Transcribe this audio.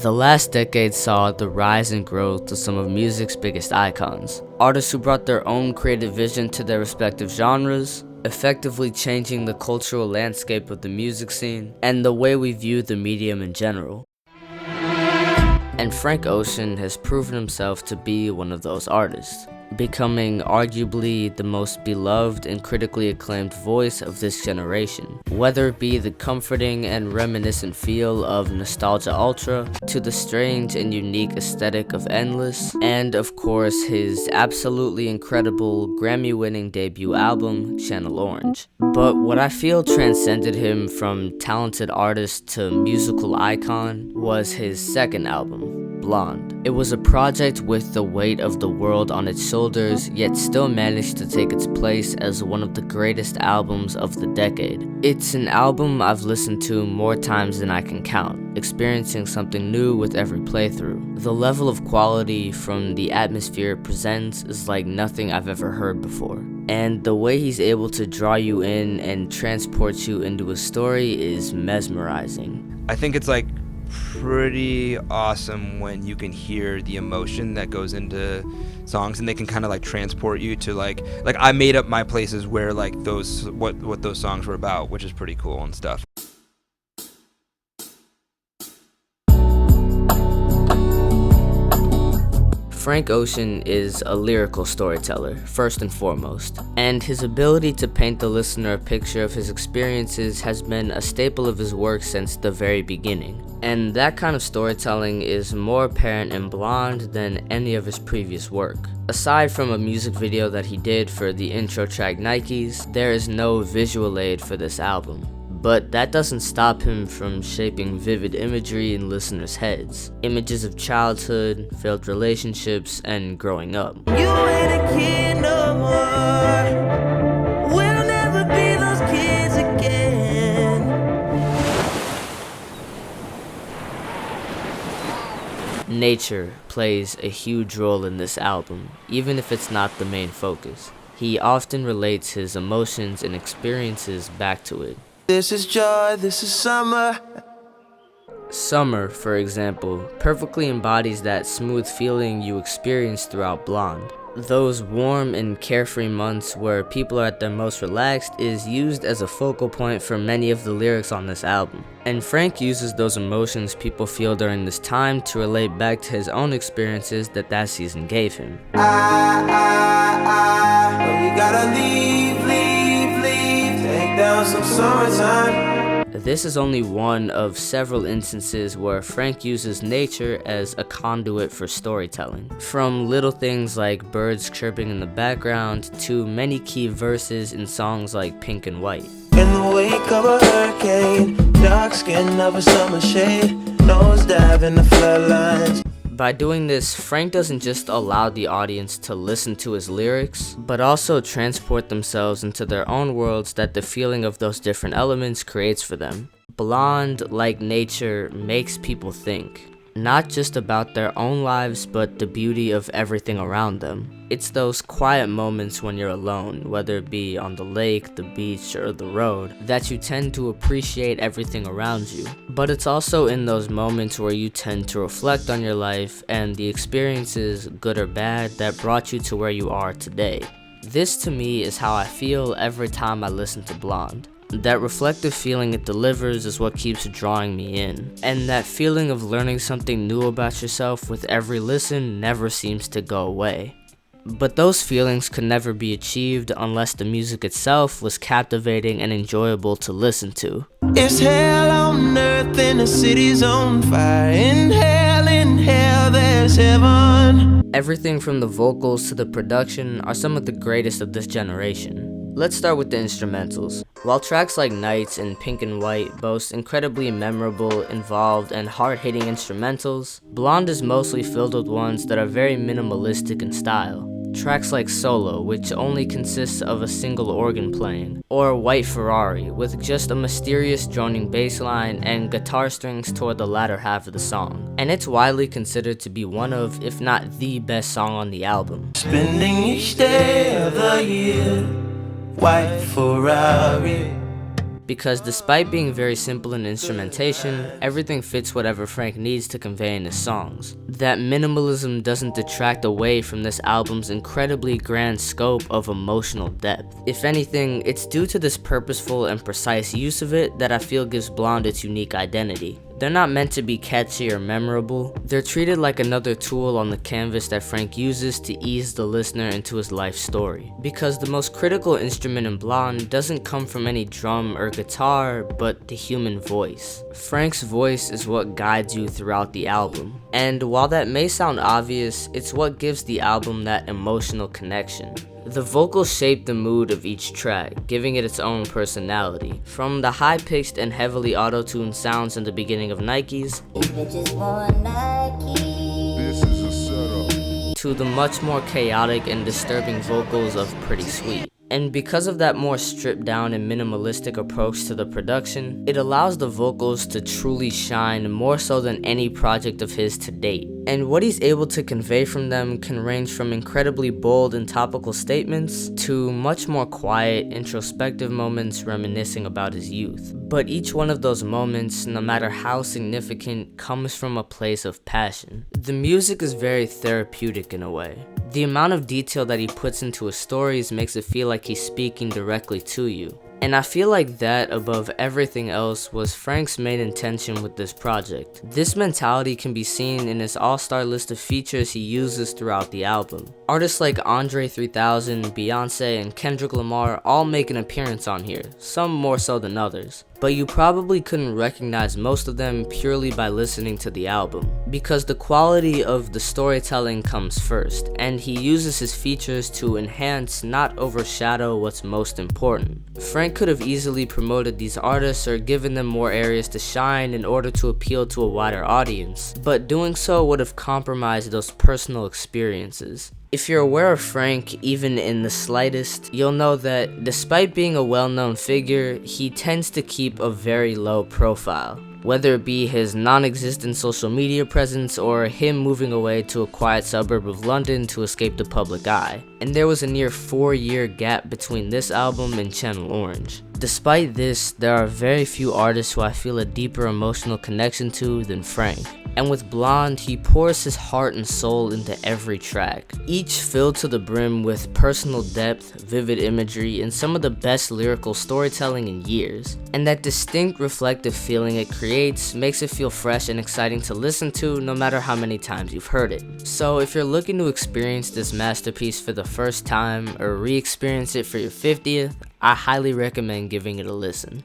The last decade saw the rise and growth of some of music's biggest icons. Artists who brought their own creative vision to their respective genres, effectively changing the cultural landscape of the music scene, and the way we view the medium in general. And Frank Ocean has proven himself to be one of those artists, becoming arguably the most beloved and critically acclaimed voice of this generation. Whether it be the comforting and reminiscent feel of Nostalgia Ultra, to the strange and unique aesthetic of Endless, and of course his absolutely incredible Grammy-winning debut album, Channel Orange. But what I feel transcended him from talented artist to musical icon was his second album, Blonde. It was a project with the weight of the world on its shoulders, yet still managed to take its place as one of the greatest albums of the decade. It's an album I've listened to more times than I can count, experiencing something new with every playthrough. The level of quality from the atmosphere it presents is like nothing I've ever heard before. And the way he's able to draw you in and transport you into a story is mesmerizing. I think it's like pretty awesome when you can hear the emotion that goes into songs, and they can kind of like transport you to like I made up my places where like those what those songs were about, which is pretty cool and stuff. Frank Ocean is a lyrical storyteller, first and foremost, and his ability to paint the listener a picture of his experiences has been a staple of his work since the very beginning. And that kind of storytelling is more apparent in Blonde than any of his previous work. Aside from a music video that he did for the intro track Nikes, there is no visual aid for this album. But that doesn't stop him from shaping vivid imagery in listeners' heads. Images of childhood, failed relationships, and growing up. You ain't a kid no more. We'll never be those kids again. Nature plays a huge role in this album, even if it's not the main focus. He often relates his emotions and experiences back to it. This is joy, this is summer. Summer, for example, perfectly embodies that smooth feeling you experience throughout Blonde. Those warm and carefree months where people are at their most relaxed is used as a focal point for many of the lyrics on this album. And Frank uses those emotions people feel during this time to relate back to his own experiences that season gave him. You gotta leave, take down some summertime. This is only one of several instances where Frank uses nature as a conduit for storytelling. From little things like birds chirping in the background to many key verses in songs like Pink and White. In the wake of a hurricane, dark skin of a summer shade, nosedive in the floodlines. By doing this, Frank doesn't just allow the audience to listen to his lyrics, but also transport themselves into their own worlds that the feeling of those different elements creates for them. Blonde, like nature, makes people think, not just about their own lives, but the beauty of everything around them. It's those quiet moments when you're alone, whether it be on the lake, the beach, or the road, that you tend to appreciate everything around you. But it's also in those moments where you tend to reflect on your life and the experiences, good or bad, that brought you to where you are today. This to me is how I feel every time I listen to Blonde. That reflective feeling it delivers is what keeps drawing me in. And that feeling of learning something new about yourself with every listen never seems to go away. But those feelings could never be achieved unless the music itself was captivating and enjoyable to listen to. It's hell on earth and the city's on fire. In hell there's heaven. Everything from the vocals to the production are some of the greatest of this generation. Let's start with the instrumentals. While tracks like Nights and Pink and White boast incredibly memorable, involved, and hard-hitting instrumentals, Blonde is mostly filled with ones that are very minimalistic in style. Tracks like Solo, which only consists of a single organ playing, or White Ferrari, with just a mysterious droning bass line and guitar strings toward the latter half of the song. And it's widely considered to be one of, if not the best song on the album. Spending each day of the year, White Ferrari. because despite being very simple in instrumentation, everything fits whatever Frank needs to convey in his songs. That minimalism doesn't detract away from this album's incredibly grand scope of emotional depth. If anything, it's due to this purposeful and precise use of it that I feel gives Blonde its unique identity. They're not meant to be catchy or memorable. They're treated like another tool on the canvas that Frank uses to ease the listener into his life story. Because the most critical instrument in Blonde doesn't come from any drum or guitar, but the human voice. Frank's voice is what guides you throughout the album. And while that may sound obvious, it's what gives the album that emotional connection. The vocals shape the mood of each track, giving it its own personality. From the high-pitched and heavily auto-tuned sounds in the beginning of Nike's, to the much more chaotic and disturbing vocals of Pretty Sweet. And because of that more stripped down and minimalistic approach to the production, it allows the vocals to truly shine more so than any project of his to date. And what he's able to convey from them can range from incredibly bold and topical statements to much more quiet, introspective moments reminiscing about his youth. But each one of those moments, no matter how significant, comes from a place of passion. The music is very therapeutic in a way. The amount of detail that he puts into his stories makes it feel like he's speaking directly to you. And I feel like that, above everything else, was Frank's main intention with this project. This mentality can be seen in his all-star list of features he uses throughout the album. Artists like Andre 3000, Beyonce, and Kendrick Lamar all make an appearance on here, some more so than others. But you probably couldn't recognize most of them purely by listening to the album, because the quality of the storytelling comes first, and he uses his features to enhance, not overshadow, what's most important. Frank could have easily promoted these artists or given them more areas to shine in order to appeal to a wider audience, but doing so would have compromised those personal experiences. If you're aware of Frank, even in the slightest, you'll know that despite being a well-known figure, he tends to keep a very low profile. Whether it be his non-existent social media presence or him moving away to a quiet suburb of London to escape the public eye. And there was a near 4-year gap between this album and Channel Orange. Despite this, there are very few artists who I feel a deeper emotional connection to than Frank. And with Blonde, he pours his heart and soul into every track, each filled to the brim with personal depth, vivid imagery, and some of the best lyrical storytelling in years. And that distinct reflective feeling it creates makes it feel fresh and exciting to listen to no matter how many times you've heard it. So if you're looking to experience this masterpiece for the first time or re-experience it for your 50th, I highly recommend giving it a listen.